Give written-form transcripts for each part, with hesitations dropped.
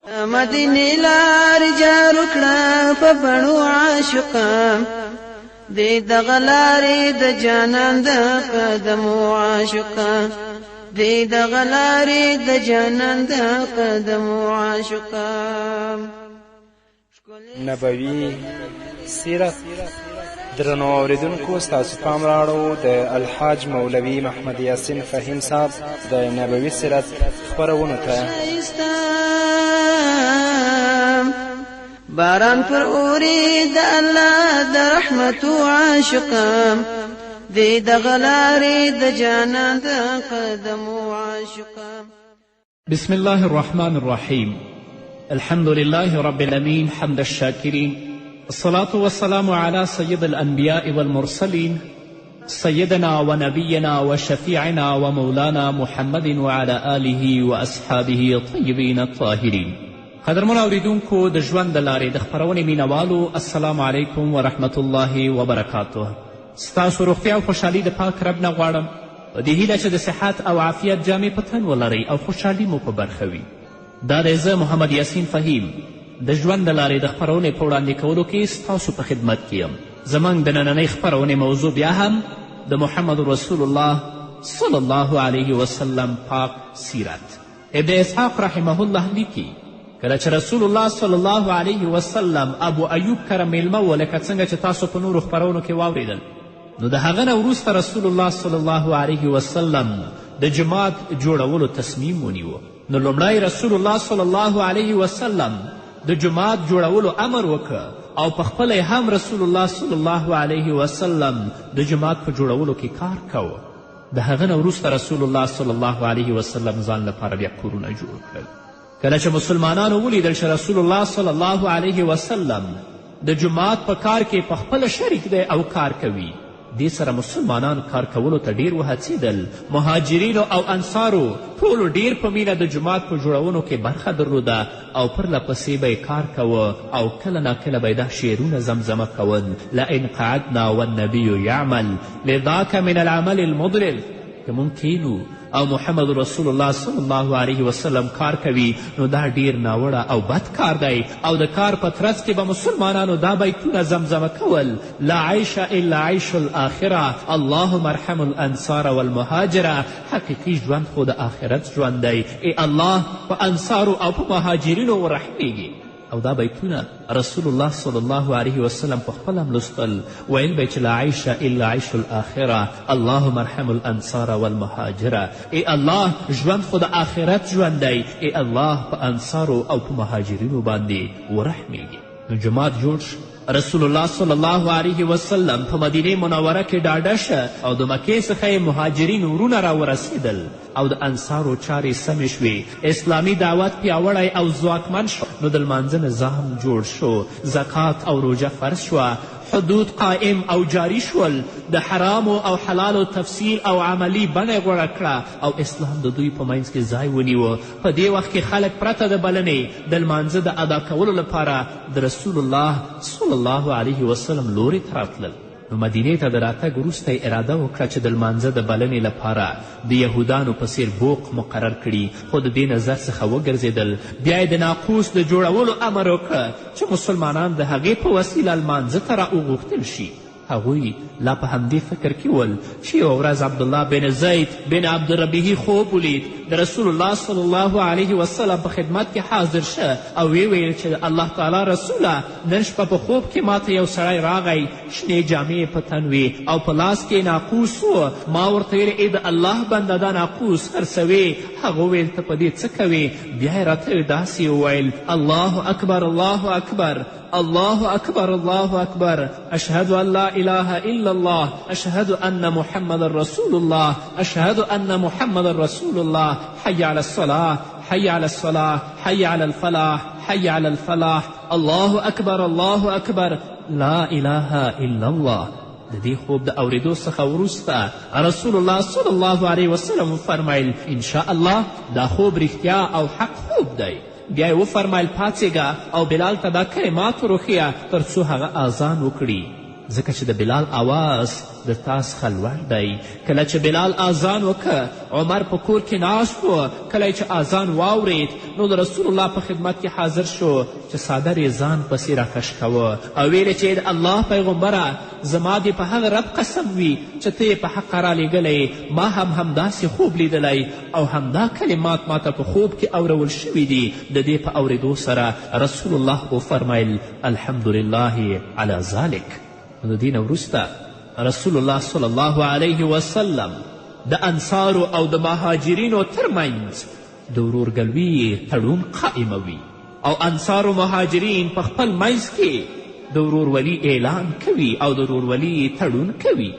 مدینې لارې جارو کړه په بڼو عاشقه دې دغه لارې د جانان د قدمو عاشقه دې دغه لارې د جانان د قدمو عاشقه. نبوي سیرت. درنو اوریدونکو، ستاسو پام راوړو د الحاج مولوي محمد یاسین فهیم صاحب د نبوي سیرت خپرونو ته. باران پر اوري د الله د رحمتو عاشقه دې دغه لارې د جانان د قدمو عاشقه. بسم الله الرحمن الرحيم. الحمد لله رب العالمين حمد الشاكرين، الصلاة والسلام على سيد الأنبياء والمرسلين سيدنا ونبينا وشفيعنا ومولانا محمد وعلى آله وأصحابه الطيبين الطاهرين. قدرمن اوریدونکو، د ژوند د لارې د خپرونې مینوالو، السلام علیکم ورحمة الله وبرکاته. ستاسو روغتیا او خوشحالي د پاک رب نه غواړم، په دې هیله چې د صحت او عافیت جامې په تن ولرئ او خوشحالي مو په برخه وي. دا دی زه محمد یاسین فهیم د ژوند د لارې د خپرونې په وړاندې کولو کې ستاسو په خدمت کې یم. زموږ د نننۍ خپرونې موضوع بیا هم د محمد رسول الله صلی الله علیه وسلم پاک سیرت. ابن اسحاق رحمه الله لیکي کله چې رسول الله صلی الله علیه وسلم ابو ایوب کره میلمه و، لکه څنګه چې تاسو په نورو خپرونو کې واورېدل، نو د هغه نه وروسته رسول الله صلی الله علیه وسلم د جماعت جوړولو تصمیم ونیوه. نو لومړی رسول الله صلی الله علیه وسلم د جماعت جوړولو امر وکړه او پخپله هم رسول الله صلی الله علیه وسلم د جماعت په جوړولو کې کار کوه. د هغه نه وروسته رسول الله صلی الله علیه وسلم ځان لپاره بیا کورونه جوړ کړل. کله چې مسلمانانو ولیدل چې رسول الله صلی الله علیه وسلم د جماعت په کار کې پخپله شریک دی او کار کوي، دې سره مسلمانان کار کولو ته ډیر وهڅېدل. مهاجرینو او انصارو ټولو ډیر په مینه د جومات په جوړولو کې برخه درلوده او پرله پسې به یې کار کوه او کله ناکله به یې دا شعرونه زمزمه کول: لئن قعدنا والنبي یعمل لذاک من العمل المضلل. که مونږ کینو او محمد رسول الله صلی الله علیه وسلم کار کوي، نو دا ډیر ناوړه او بد کار دی. او د کار په ترڅ کې به مسلمانانو دا بیتونه زمزمه کول: لا عیش الا عیش الاخره اللهم ارحم الانصار والمهاجره. حقیقي ژوند خو د آخرت ژوند دی. ای الله په انصارو او په مهاجرینو ورحمیږي. او دا بیتونه رسول الله صلی الله علیه وسلم په خپل هم لوستل. ویل به چې لا عیش الا عیش الاخره اللهم ارحم الانصار والمهاجره. ای الله ژوند خو د آخرت ژوند دی. ای الله په انصارو او په مهاجرینو باندې ورحمیږي. نو جماعت جوړ شو. رسول الله صلی الله علیه وسلم په مدینه منوره کې ډاډه شه او د مکې څخه یې مهاجرین ورونه راورسېدل او د انصارو چارې سمې شوې. اسلامي دعوت پیاوړی او ځواکمن شو. نو د لمانځه نظام جوړ شو. زکات او روژه فرض شوه. حدود قائم او جاری شول. د حرامو او حلالو تفصیل او عملی بڼه غوره کړه او اسلام د دوی په منځ کې ځای ونیوه. په دې وخت کې خلک پرته د بلنې د لمانځه د ادا کولو لپاره د رسول الله صلی الله علیه وسلم لوري ته راتلل. نو مدینې ته د راتګ وروسته یې اراده وکړه چې د لمانځه د بلنې لپاره د یهودانو په څیر بوق مقرر کړي، خو د دې نظر څخه وګرځېدل. بیا یې د ناقوس د جوړولو امر وکړه چې مسلمانان د هغې په وسیله لمانځه ته راوغوښتل شي. هغوی لا په همدې فکر کې ول چې یوه ورځ عبدالله بن زید بن عبدالربیعي خوب ولید د رسول الله صلی الله علیه وسلم په خدمت کې حاضر شه او ویل چې الله تعالی رسوله، نن شپه په خوب کې ماته یو سړی راغی، شنې جامې په تن وې او په لاس کې ناقوس و. ما ورته ویل ای د الله بنده دا ناقوس خرڅوې؟ هغه وویل ته په دې څه کوې؟ بیا یې راته داسې وویل: الله اکبر الله اکبر الله اکبر الله اکبر اشهد ان لا اله الا الله اشهد ان محمد رسول الله اشهد ان محمد رسول الله حي على الصلاة حي على الصلاة حي على الفلاح حي على الفلاح الله اکبر الله اکبر لا اله الا الله. د دې خوب د اورېدو څخه وروسته رسول الله صلی الله علیه وسلم وفرمیل: انشاء الله دا خوب رښتیا او حق خوب دی. بیا یې وفرمیل: پاڅېږه او بلال ته دا کلمات وروښیه تر څو هغه اذان وکړي. ځکه چې د بلال آواز د تا څخه لوړ دی. کله چې بلال آذان وکړه عمر په کور کې ناست و. کله چې آذان واورید نو د رسول الله په خدمت کې حاضر شو چې څادر یې ځان پسې راکش کوه او ویل چې د الله پیغمبره زما دې په هغه رب قسم وي چې ته یې په حقه رالیږلی. ما هم همداسې خوب لیدلی او همدا کلمات ماته په خوب کې اورول شوي دي. د دې په اورېدو سره رسول الله وفرمیل الحمدلله علی ذلک. نو د دې نه وروسته رسول الله صلی الله علیه وسلم د انصارو او د مهاجرینو ترمنځ د ورورګلوي تړون قائموي او انصار و مهاجرین په خپل منځ کې د ورورولي اعلان کوي او د ورورولي تړون کوي.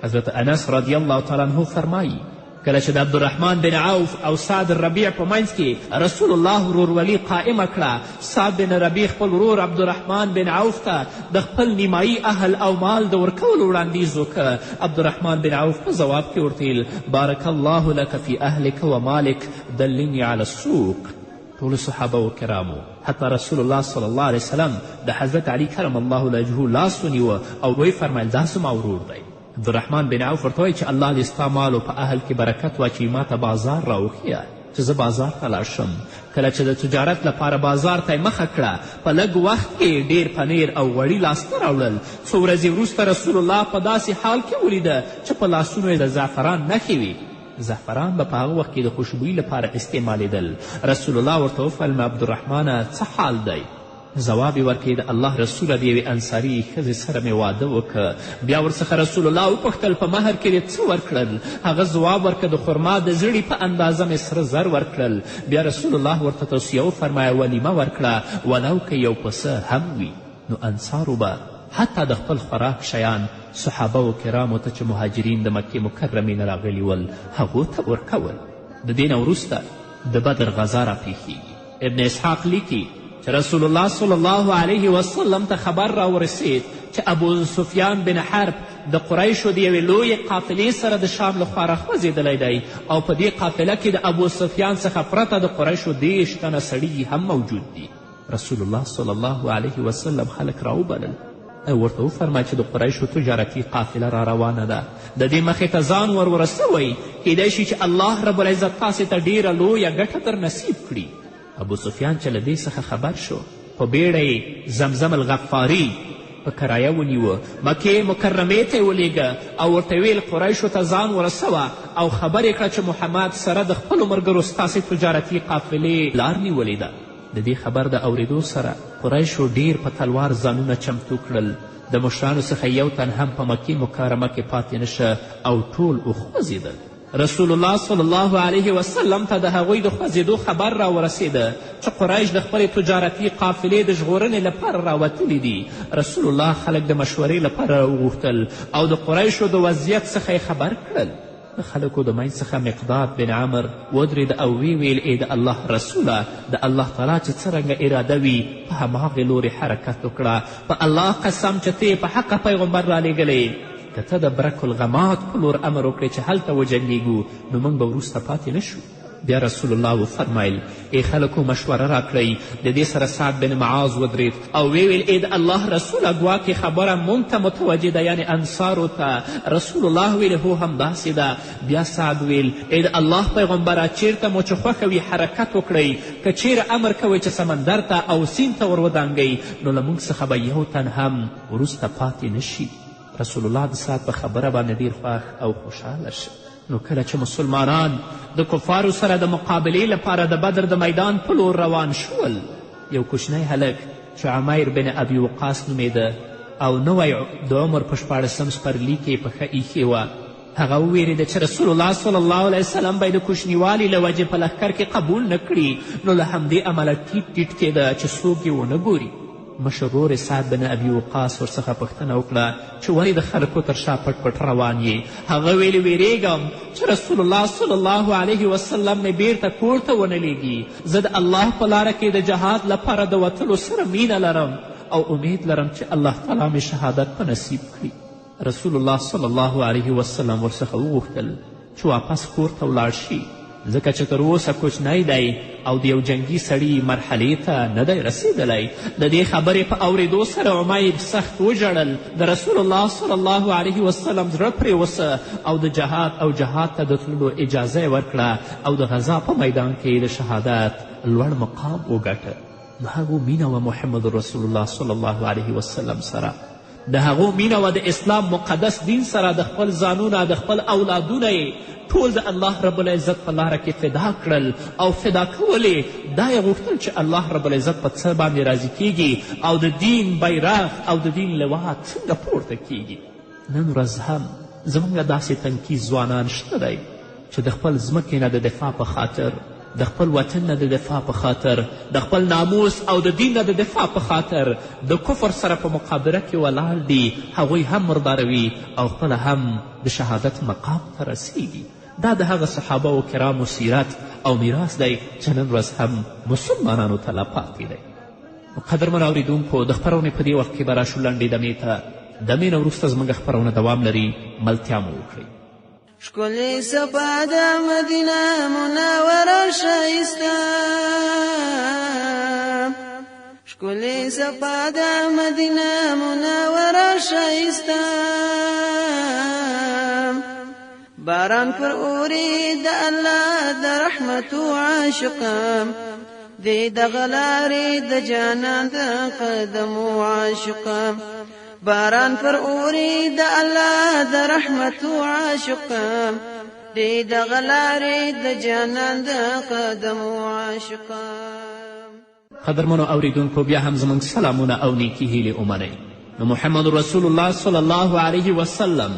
حضرت انس رضی الله تعالی عنه فرمایي کله چې د عبدالرحمن بن عوف او سعد الربیع په منځ کې رسول الله ورورولي قائمه کړه، سعد بن ربیع خپل ورور عبدالرحمن بن عوف ته د خپل نیمایي اهل او مال د ورکولو وړاندیز وکړه. عبدالرحمن بن عوف په ځواب کې ورته ویل بارک الله لك فی اهلک و مالک دلنی علی السوق. ټولو صحابه و کرامو حتی رسول الله صلی الله علیه وسلم د حضرت علی کرم الله وجهه لاس ونیوه او وی فرمیل دا زما ورور دی. عبدالرحمن بن عوف ورته وایي چې الله دې ستا مال په اهل کې برکت واچوي، ما ته بازار راوښیه چې زه بازار ته لاړ شم. کله چې د تجارت لپاره بازار ته یې مخه کړه په لږ وخت کې ډیر پنیر او غوړي لاسته راوړل. څو ورځې وروسته رسول الله په داسې حال کې ولیده چې په لاسونو یې د زعفران نښې وي. زعفران به په هغه وخت کې د خوشبویي لپاره استعمالیدل. رسول الله ورته وفرمیل عبدالرحمنه څه حال دی؟ ځواب یې ورکړي د الله رسوله د یوې انصاري ښځې سره مې واده وکړه. بیا ورڅخه رسول الله وپوښتل په مهر کې دې څه ورکړل؟ هغه ځواب ورکړه د خرما د زړي په اندازه مې سره زر ورکړل. بیا رسول الله ورته توصیه وفرمایه ولیمه ورکړه ولو که یو پسه هم وي. نو انصارو به حتی د خپل خوراک شیان صحابه و کرامو ته چې مهاجرین د مکې مکرمې نه راغلي ول هغو ته ورکول. د دې نه وروسته د بدر غزا راپېښیږي. ابن اسحاق لیکي چې رسول الله صلی الله علیه وسلم ته خبر راورسید چې ابو سفیان بن حرب د قریشو د یوې لویې قافلې سره د شام لخوا راخوځېدلی دی او په دې قافله کې د ابو سفیان څخه پرته د قریشو 30 تنه سړي هم موجود دي. رسول الله صلی الله علیه وسلم خلک راوبلل او ورته وفرمایل چې د قریشو تجارتي قافله را روانه ده، د دې مخې ته ځان ورسوئ، کیدای شي چې الله رب العزت تاسې ته ډیره لویه ګټه در نصیب کړي. ابو سفیان چې له دې څخه خبر شو په بیړه یې زمزم الغفاري په کرایه ونیوه، مکې مکرمې ته یې ولیږه او ورته ویل قریشو ته ځان ورسوه او خبر یې کړه چې محمد سره د خپلو ملګرو ستاسې تجارتي قافلې لار نیولې ده. د دې خبر د اورېدو سره قریشو ډیر په تلوار ځانونه چمتو کړل. د مشرانو څخه یو تن هم په مکې مکرمه کې پاتې نشه او ټول وخوځېدل. رسول الله صلی الله علیه وسلم ته د هغوی د خوځېدو خبر راورسېده چې قریش د خپلې تجارتي قافلې د ژغورنې لپاره راوتلي دي. رسول الله خلک د مشورې لپاره راوغوښتل او د قریشو د وضعیت څخه یې خبر کړل. د خلکو د منځ څخه مقداد بن عمر ودرېد او ویل ای د الله رسوله د الله تعالی چې څرنګه اراده وي په هماغې لورې حرکت وکړه. په الله قسم چې ته په حقه پیغمبر رالیږلی، که ته د برک الغمات په لور امر وکړې چې هلته وجنګېږو نو موږ به وروسته پاتې نشو. بیا رسول الله وفرمیل ای خلکو مشوره راکړئ. د دې سره سعد بن معاذ ودرېد او ویل ای د الله رسوله ګواکې خبره موږ ته متوجه ده، یعنې انصارو ته. رسول الله ویل هو همداسې ده. بیا سعد ویل ای د الله پیغمبره چیرته مو چې خوښه وي حرکت وکړئ، که چیرې امر کوئ چې سمندر ته او سیند ته ور ودانګئ نو له موږ څخه به یو تن هم وروسته پاتې نشي. رسول الله د سعد په خبره باندې ډیر خوښ او خوشحاله شو. نو کله چې مسلمانان د کفارو سره د مقابلې لپاره د بدر د میدان په لور روان شول، یو کوچنی هلک چې عمیر بن ابي وقاص نومېده او نوی د عمر په 14 سپرلي کې پښه ایښې وه، هغه وویرېده چې رسول الله صلی الله علیه وسلم به یې د کوچنیوالي له وجې په لښکر کې قبول نه کړي، نو له همدې امله ټیټ ټیټ کېده چې څوک یې ونه ګوري. مشر ورور سعد بن ابي وقاص ورڅخه پوښتنه وکړه چې ولې د خلکو تر شا پټ پټ روان یې؟ هغه ویلې ویرېږم چې رسول الله صلی الله علیه وسلم مې بیرته کور ته ونه لیږي. زه د الله په لاره کې د جهاد لپاره د وتلو سره مینه لرم او امید لرم چې الله تعالی مې شهادت په نصیب کړي. رسول الله صلی الله علیه وسلم ورڅخه وغوښتل چې واپس کور ته ولاړ شي ځکه چې تر اوسه کوچنی دی او د یو جنګي سړي مرحلې ته نه دی رسېدلی. د دې خبرې په اورېدو سره عمیر سخت وژړل. د رسول الله صلی الله علیه وسلم زړه پرې وسه او د جهاد ته د تللو اجازه یې ورکړه او د غزا په میدان کې د شهادت لوړ مقام وګټه. د هغو مینه وه محمد رسول الله صلی الله علیه وسلم سره، د هغو مینه وه د اسلام مقدس دین سره. د خپل ځانونه د خپل اولادونه یې ټول د الله رب العزت په لاره کې فدا کړل او فدا کولې دا یې غوښتل چې الله رب العزت په څه باندې راضي کیږي او د دین بیرغ او د دین لوا څنګه پورته کیږي. نن ورځ هم زموږ داسې تنکي ځوانان شته دی چې د خپل ځمکې نه د دفاع په خاطر، د خپل وطن نه د دفاع په خاطر، د خپل ناموس او د دین نه د دفاع په خاطر د کفر سره په مقابله کې ولاړ دي. هغوی هم مرداروي او خپله هم د شهادت مقام ته رسیږي. دا د هغه صحابه و کرامو سیرت او میراث دی چې نن ورځ هم مسلمانانو ته لا پاتې دی. قدرمن اورېدونکو، د خپرونې په دې وخت کې به راشو لنډې دمې ته. دمې نه وروسته زموږ خپرونه دوام لري. ملتیا مو وکړئ. ښکلې صفا د مدینه منوره ښایسته، ښکلې صفا د مدینه منوره ښایسته، باران پر اوري د الله د رحمتو عاشقه، دی دغه لارې د جانان د قدمو عاشقه، باران پر اوري د الله د رحمتو عاشقه، دی دغه لارې د جانان د قدمو عاشقه. قدرمنو اوریدونکو، بیا هم زموږ سلامونه او نیکي هیلې ومنئ. نو محمد رسول الله صلی الله علیه وسلم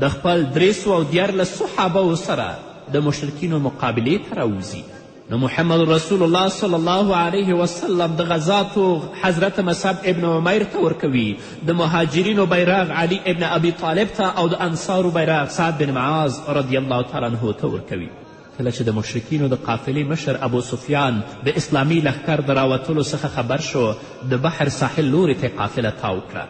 د خپل 314 صحابو سره د مشرکینو مقابلې ته راوځي. نو محمد رسول الله صلی الله علیه وسلم د غزاتو حضرت مصعب ابن عمیر ته ورکوي، د مهاجرینو بیرغ علی ابن ابي طالب ته او د انصارو بیرغ سعد بن معاذ رضی الله تعالی عنه ته ورکوي. کله چې د مشرکینو د قافلې مشر ابو سفیان د اسلامي لښکر د راوتلو څخه خبر شو، د بحر ساحل لوري ته قافله تاو کړه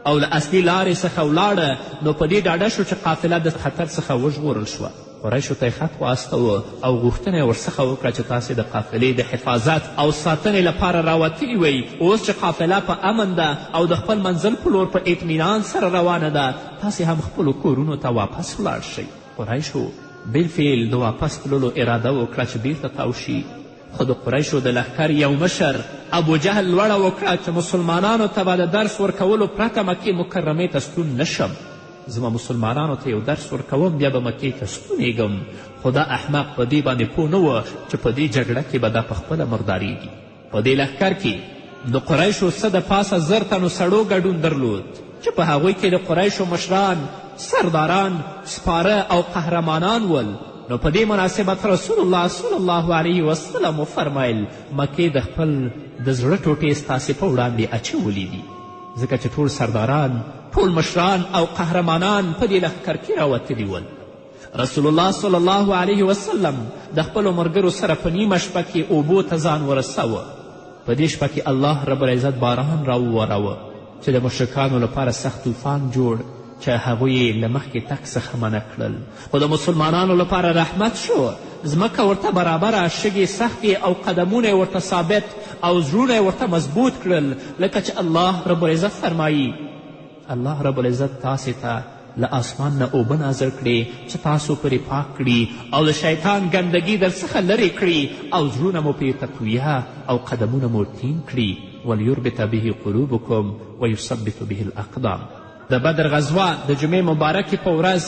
او له اصلي لارې څخه ولاړه. نو په دې ډاډه شو چې قافله د خطر څخه وژغورل شوه. قریشو ته یې خط واستوه او غوښتنه یې ورڅخه وکړه چې تاسې د قافلې د حفاظت او ساتنې لپاره راوتلي وئ. اوس چې قافله په امن ده او د خپل منزل په لور په اطمینان سره روانه ده، تاسې هم خپلو کورونو ته واپس ولاړ شئ. قریشو بالفعل د واپس تللو اراده وکړه چې بیرته تاو شي، خو د قریشو د لښکر یو مشر ابو جهل لوړه وکړه چې مسلمانانو ته به د درس ورکولو پرته مکې مکرمې ته ستون نشم. زما مسلمانانو ته یو درس ورکوم، بیا به مکې ته ستونیږم. خو دا احمق په دې باندې پوه نه و چې په دې جګړه کې به دا پخپله مرداریږي. په دې لښکر کې د قریشو څه د پاسه 1000 تنو سړو ګډون درلود چې په هغوی کې د قریشو مشران، سرداران، سپاره او قهرمانان ول. نو په دې مناسبت رسول الله صلی الله علیه وسلم وفرمیل مکې د خپل د زړه ټوټې ستاسې په وړاندې اچولي دي، ځکه چې ټول سرداران، ټول مشران او قهرمانان په دې لښکر کې راوتلي ول. رسول الله صلی الله علیه وسلم د خپلو ملګرو سره په نیمه شپه کې اوبو ته ځان ورسوه. په دې شپه کې الله رب العزت باران راووروه چې د مشرکانو لپاره سخت طوفان جوړ چې هغوی یې له مخکې تګ څخه منع کړل. خو د مسلمانانو لپاره رحمت شو، ځمکه ورته برابره، شګې سختې او قدمونه یې ورته ثابت او زړونه یې ورته مضبوط کړل، لکه چې الله رب العزت فرمایي الله رب العزت تاسې ته له آسمان نه اوبه نازل کړي چې تاسو پرې پاک کړي او د شیطان ګندګي در څخه لرې کړي او زړونه مو پرې تقویه او قدمونه مو ټینګ کړي. ولیربط به قلوبکم ویثبت به الاقدام. د بدر غزوه د جمعې مبارکې په ورځ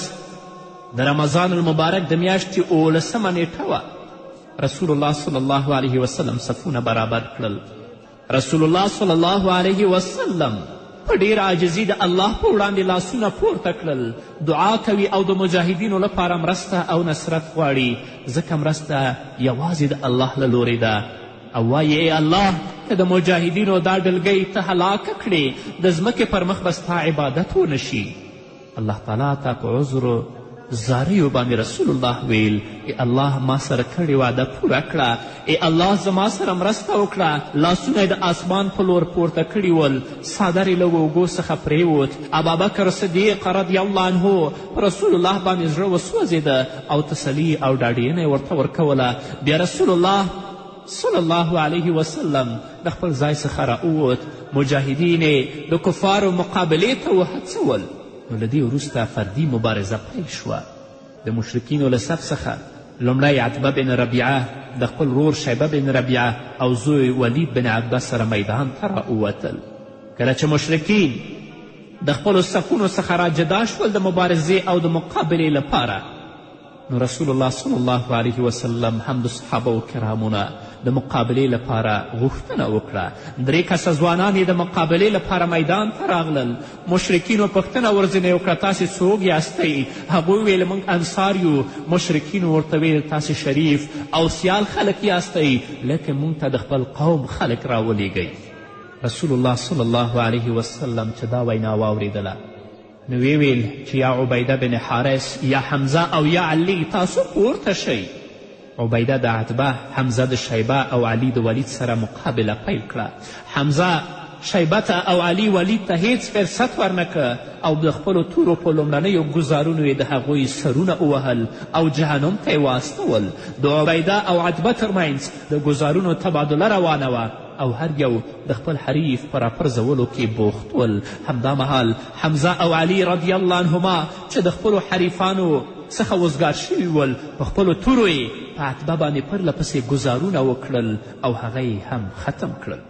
د رمضان المبارک د میاشتې 18 نیټه وه. رسول الله صلی الله علیه وسلم صفونه برابر کړل. رسول الله صلی الله علیه وسلم په ډېر عاجزي د الله په وړاندې لاسونه پورته کړل، دعا کوي او د مجاهدینو لپاره مرسته او نصرت غواړي، ځکه مرسته یوازې د الله له لورې ده. او وایي ای الله که د مجاهدینو دا ډلګۍ ته هلاکه کړې، د ځمکې پر مخ به ستا عبادت ونه شي. الله تعالی ته په عذر زاریو باندې رسول الله ویل ای الله ما سره کړې وعده پوره کړه، ای الله زما سره مرسته وکړه. لاسونه د آسمان په لور پورته کړي ول، څادر یې له اوږو څخه پرېوت. ابابکر صدیق رضی الله عنه په رسول الله باندې زړه وسوځېده او تسلي او ډاډینه یې ورته ورکوله. بیا رسول الله صلی الله علیه وسلم د خپل ځای څخه راووت. مجاهدین یې د کفارو مقابلې ته وهڅول. نو له دې وروسته فردي مبارزه پیل شوه. د مشرکینو له صف څخه لومړی عتبه بن ربیعه د خپل ورور شیبه بن ربیعه او زوی ولید بن عتبه سره میدان ته راووتل. کله چې مشرکین د خپلو صفونو څخه را جدا شول د مبارزې او د مقابلې لپاره، نو رسول الله صلی الله علیه وسلم هم د صحابه کرامونه د مقابلې لپاره غوښتنه وکړه. 3 کسه ځوانان یې د مقابلې لپاره میدان ته راغلل. مشرکینو پوښتنه ورځنې وکړه تاسې څوک یاستئ؟ هغوی ویل موږ انصار یو. مشرکینو ورته ویل تاسې شریف او سیال خلک یاستئ، لکه موږ ته د خپل قوم خلک راولیږئ. رسول الله صلی الله علیه وسلم چې دا وینا واورېدله نو ویل چې یا عبیده بن حارث یا حمزه او یا علی تاسو پورته شئ. عبیده د عتبه، حمزه د شیبه او علی د ولید سره مقابله پیل کړه. حمزه شیبه ته او علی ولید ته هیڅ فرصت ورنکه او د خپلو تورو په لومړنیو ګزارونو یې د هغوی سرونه ووهل او جهنم ته یې واستول. د عبیده او عتبه ترمنځ د ګزارونو تبادله روانه وه او هر یو د خپل حریف په راپرځولو کې بوخت ول. همدا مهال حمزه او علی رضی الله عنهما چې د خپلو حریفانو څخه وزګار شوي ول په خپلو تورو یې په عتبه باندې پرله پسې ګزارونه وکړل او هغه یې هم ختم کړل.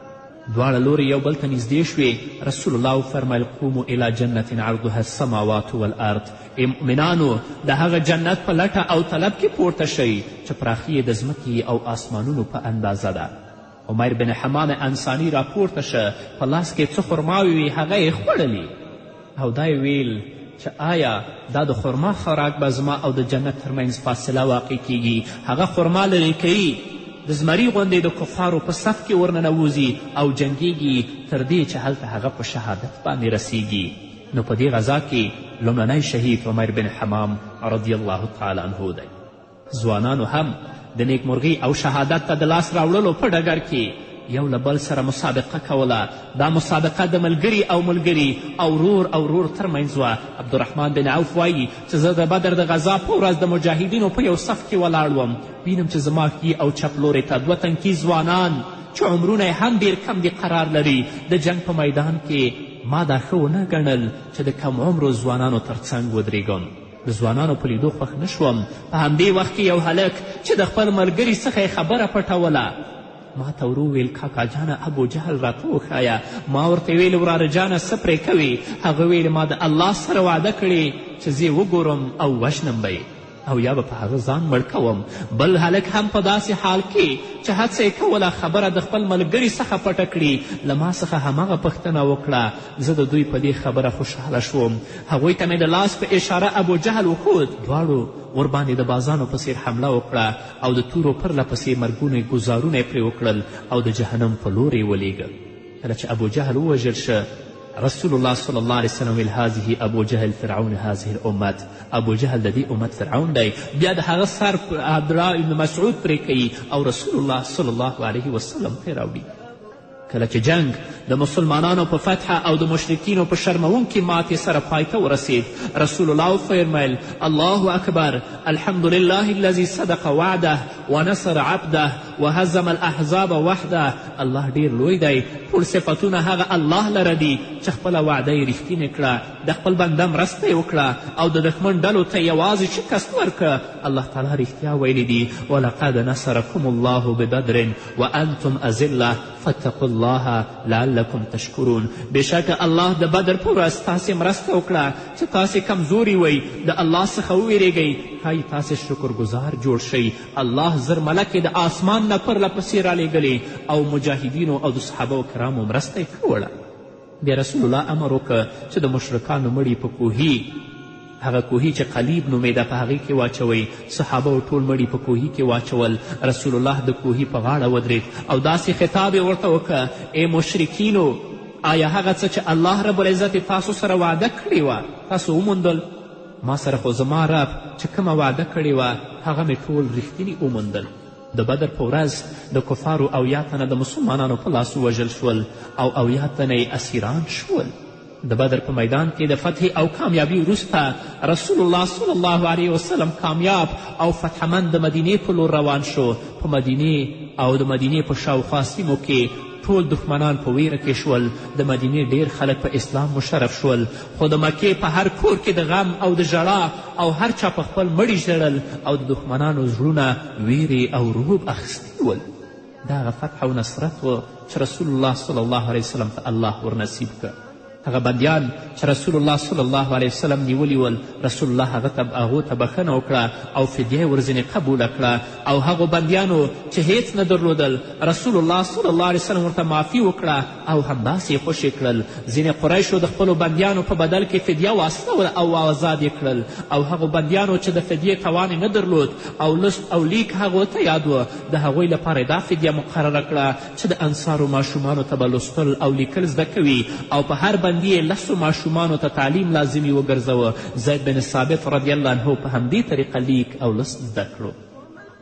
دواړه لورې یو بل ته نږدې شوې. رسول الله وفرمیل قومو الی جنت عرضها السماوات والارض، ای مؤمنانو د هغه جنت په لټه او طلب کې پورته شئ چې پراخي یې د ځمکې او آسمانونو په اندازه ده. عمیر بن حمام انصاري راپورته شه، په لاس کې څه خرماوې وې هغه یې خوړلې او دا یې ویل چې آیا دا د خرما خوراک به زما او د جنت ترمنځ فاصله واقع کیږي؟ هغه خرما لرې کوي، د زمري غوندې د کفارو په صف کې ورننوځي او جنګیږي تر دې چې هلته هغه په شهادت باندې رسیږي. نو په دې غذا کې لومړنی شهید عمیر بن حمام رضی الله تعالی عنه دی. ځوانانو هم د نیکمرغي او شهادت ته د لاس راوړلو په ډګر کې یو له بل سره مسابقه کوله. دا مسابقه د ملګري او ملګري او ورور او ورور ترمنځ وه. عبدالرحمن بن عوف وایي چې زه د بدر د غذا په ورځ د مجاهدینو په یو صف کې ولاړ وم. وینم چې زما ښي او چپ لورې ته 2 تنکي ځوانان چې عمرونه یې هم ډېر کم دي قرار لري. د جنګ په میدان کې ما دا ښه ونه ګڼل چې د کم عمرو ځوانانو تر څنګ ودرېږم. د ځوانانو په لیدو خوښ نه شوم. په همدې وخت کې یو هلک چې د خپل ملګري څخه یې خبره پټوله ما ته ورو ویل کاکا جانه ابو جهل راته وښایه. ما ورته ویل وراره جانه څه پرې کوې؟ هغه ویل ما د الله سره وعده کړې چې زه یې وګورم او وژنم به او یا به په هغه ځان مړ کوم. بل هلک هم په داسې حال کې چې هڅه یې کوله خبره د خپل ملګري څخه پټه کړي له ما څخه هماغه پوښتنه وکړه. زه د دوی په دې خبره خوشحاله شوم. هغوی ته مې د لاس په اشاره ابو جهل وښود. دواړو ورباندې د بازانو په څیر حمله وکړه او د تورو پرله پسې مرګونه ګزارونه یې پرې وکړل او د جهنم په لور یې ولیږه. کله چې ابو جهل ووژل شه رسول الله صلی الله علیه وسلم ویل هذه ابو جهل فرعون هذه الامت. ابو جهل د دې امت فرعون دی. بیا د هغه سر عبدالله ابن مسعود پرې کوي او رسول الله صلی الله علیه وسلم پرې راوړي. کله چې جنگ د مسلمانانو په فتح او د مشرکینو په شرموونکې ماتې سره پای ته ورسید، رسول الله وفرمیل الله اکبر الحمد لله الذي صدق وعده ونصر عبده وهزم الاحزاب وحده. الله ډیر لوی دی. ټول صفتونه هغه الله لره دي چې خپله وعده یې رښتینې کړه، د خپل بنده مرسته یې وکړه او د دښمن ډلو ته یوازې شکست ورکړه. الله تعالی رښتیا ویلی دي ولقد نصرکم الله ببدر وانتم اذله فاتقوا الله لعلکم تشکرون. بېشکه الله د بدر په ورځ تاسې مرسته وکړه چې تاسې کمزوري وئ، د الله څخه وویرېږئ، ښایي تاسې شکرګزار جوړ شئ. الله زر ملکې د آسمان نه پرله پسې رالیږلې او مجاهدینو او د صحابه کرامو مرسته یې کوله. بیا رسول الله امر وکړه چې د مشرکانو مړي په کوهي، هغه کوهي چې قلیب نومېده، په هغې کې واچوئ. صحابه ټول مړي په کوهي کې واچول. رسول الله د کوهي په غاړه ودرېد او داسې خطاب یې ورته وکړه ای مشرکینو آیا هغه څه چې الله رب العزت تاسو سره وعده کړې وه تاسو وموندل؟ ما سره خو زما رب چې کومه وعده کړې وه هغه مې ټول رښتیني وموندل. د بدر په ورځ د کفارو 80 تنه د مسلمانانو په لاس ووژل شول او 80 تنه یې اسیران شول. د بدر په میدان کې د فتح او کامیابي وروسته رسول الله صلی الله علیه وسلم کامیاب او فتحمند د مدینې په لور روان شو. په مدینې او د مدینې په شاوخوا سیمو کې ټول دښمنان په ویره کې شول. د مدینې ډیر خلک په اسلام مشرف شول، خو د مکې په هر کور کې د غم او د ژړا او هر چا په خپل مړي ژړل او د دښمنانو زړونه ویرې او روب اخیستي ول. دا هغه فتح او نصرت و چې رسول الله صلی الله علیه وسلم ته الله ورنصیب کړ. هغه بندیان چې رسول الله صلی الله علیه وسلم نیولي ول، رسول الله هغو ته بخښنه وکړه او فدیه یې ورځینې قبوله کړه. او هغو بندیانو چې هیڅ نه درلودل، رسول الله صلی الله علیه وسلم ورته معافي وکړه او همداسې یې خوشې کړل. ځینې قریشو د خپلو بندیانو په بدل کې فدیه واستوله او آزاد یې کړل. او هغو بندیانو چې د فدیې توان نه درلود او لست او لیک هغو ته یاد و، د هغوی لپاره دا فدیه مقرره کړه چې د انصارو ماشومانو ته به لوستل او لیکل زده کوي او په هر بندي یې 10 ماشومانو ته تعلیم لازمي وګرځوه. زید بن ثابت رضی الله عنه په همدې طریقه لیک او لست زده کړو.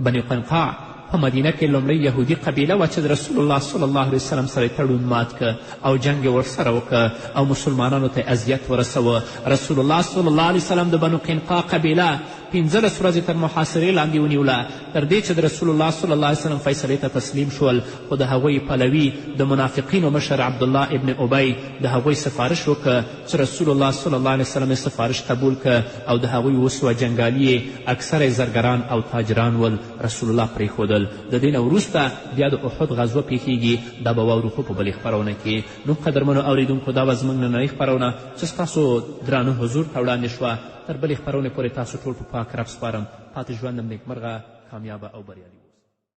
بني قنقاع په مدینه کې لومړی یهودي قبیله وه چې د رسول الله صلی الله علیه وسلم سره تړون مات که او جنګ یې ورسره وکړه او مسلمانانو ته اذیت ورسوه. رسول الله صلی الله علیه وسلم د بنو قنقاع قبیله 15 ورځې تر محاصرې لاندې ونیوله، تر دې چې د رسول الله صلی الله علیه وسلم فیصلې ته تسلیم شول. خو د هغوی پلوي د منافقینو مشر عبدالله ابن ابی د هغوی سفارش وکړه چې رسول الله صلی الله علیه وسلم یې سفارش قبول که او د هغوی وسوه جنګالي یې اکثره زرګران او تاجران ول. رسول الله پرېښودل. د دې نه وروسته بیا د احد غزوه پیښیږي. دا به واورو خو په بلې خپرونه کې. نو قدرمنو اوریدونکو، دا به زموږ نننۍ خپرونه چې ستاسو درانه حضور ته وړاندې شوه. تر بلې خپرونې پورې تاسو ټول په پاک رب سپارم. پاتې ژوندم نیکمرغه، کامیابه او بریالي.